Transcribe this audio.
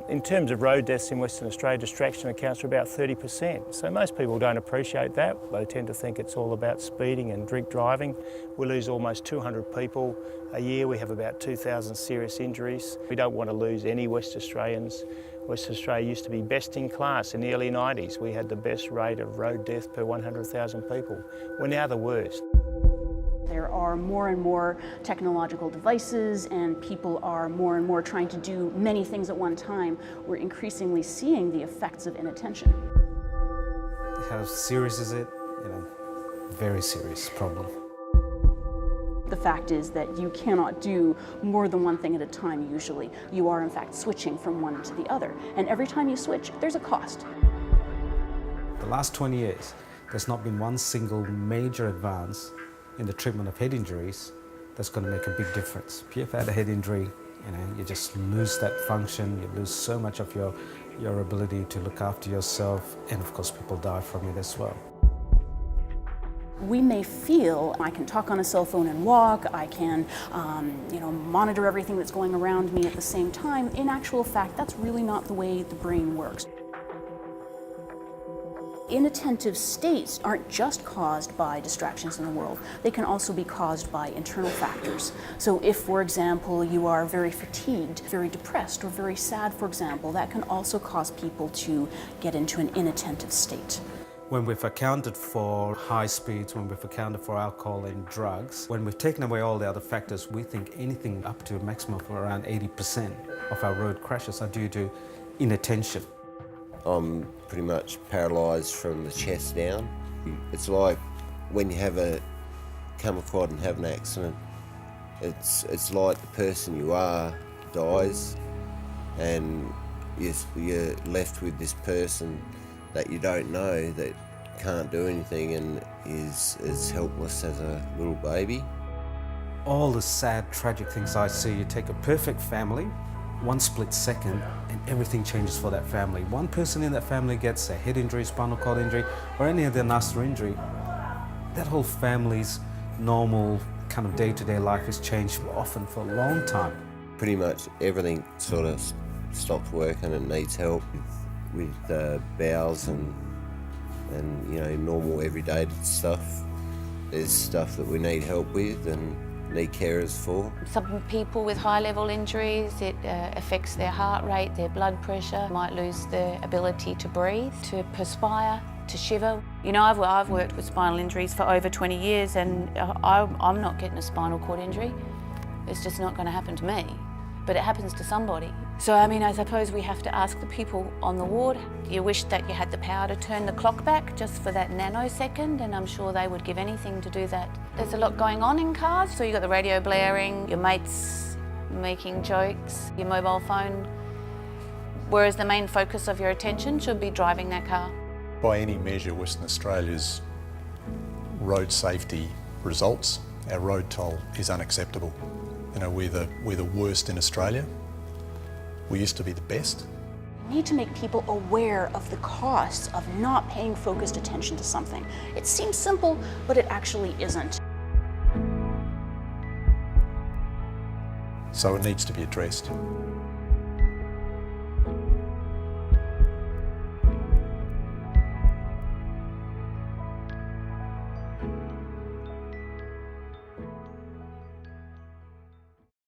In terms of road deaths in Western Australia, distraction accounts for about 30%. So most people don't appreciate that. They tend to think it's all about speeding and drink driving. We lose almost 200 people a year. We have about 2,000 serious injuries. We don't want to lose any West Australians. Western Australia used to be best in class in the early 90s. We had the best rate of road death per 100,000 people. We're now the worst. There are more and more technological devices, and people are more and more trying to do many things at one time. We're increasingly seeing the effects of inattention. How serious is it? Very serious problem. The fact is that you cannot do more than one thing at a time usually. You are in fact switching from one to the other. And every time you switch, there's a cost. The last 20 years, there's not been one single major advance in the treatment of head injuries that's going to make a big difference. If you've had a head injury, you just lose that function, you lose so much of your ability to look after yourself, and of course people die from it as well. We may feel I can talk on a cell phone and walk, I can monitor everything that's going around me at the same time. In actual fact, that's really not the way the brain works. Inattentive states aren't just caused by distractions in the world. They can also be caused by internal factors. So if, for example, you are very fatigued, very depressed, or very sad, for example, that can also cause people to get into an inattentive state. When we've accounted for high speeds, when we've accounted for alcohol and drugs, when we've taken away all the other factors, we think anything up to a maximum of around 80% of our road crashes are due to inattention. I'm pretty much paralysed from the chest down. It's like when you come a quad and have an accident, it's like the person you are dies and you're left with this person that you don't know, that can't do anything and is as helpless as a little baby. All the sad, tragic things I see, you take a perfect family, one split second, and everything changes for that family. One person in that family gets a head injury, spinal cord injury, or any other nasty injury. That whole family's normal kind of day-to-day life is changed often for a long time. Pretty much everything sort of stops working and needs help with bowels and normal everyday stuff. There's stuff that we need help with and need carers for. Some people with high-level injuries, it affects their heart rate, their blood pressure, might lose the ability to breathe, to perspire, to shiver. I've worked with spinal injuries for over 20 years and I'm not getting a spinal cord injury. It's just not going to happen to me, but it happens to somebody. So, I suppose we have to ask the people on the ward, you wish that you had the power to turn the clock back just for that nanosecond, and I'm sure they would give anything to do that. There's a lot going on in cars, so you've got the radio blaring, your mates making jokes, your mobile phone, whereas the main focus of your attention should be driving that car. By any measure, Western Australia's road safety results, our road toll is unacceptable. We're the worst in Australia. We used to be the best. We need to make people aware of the costs of not paying focused attention to something. It seems simple, but it actually isn't. So it needs to be addressed.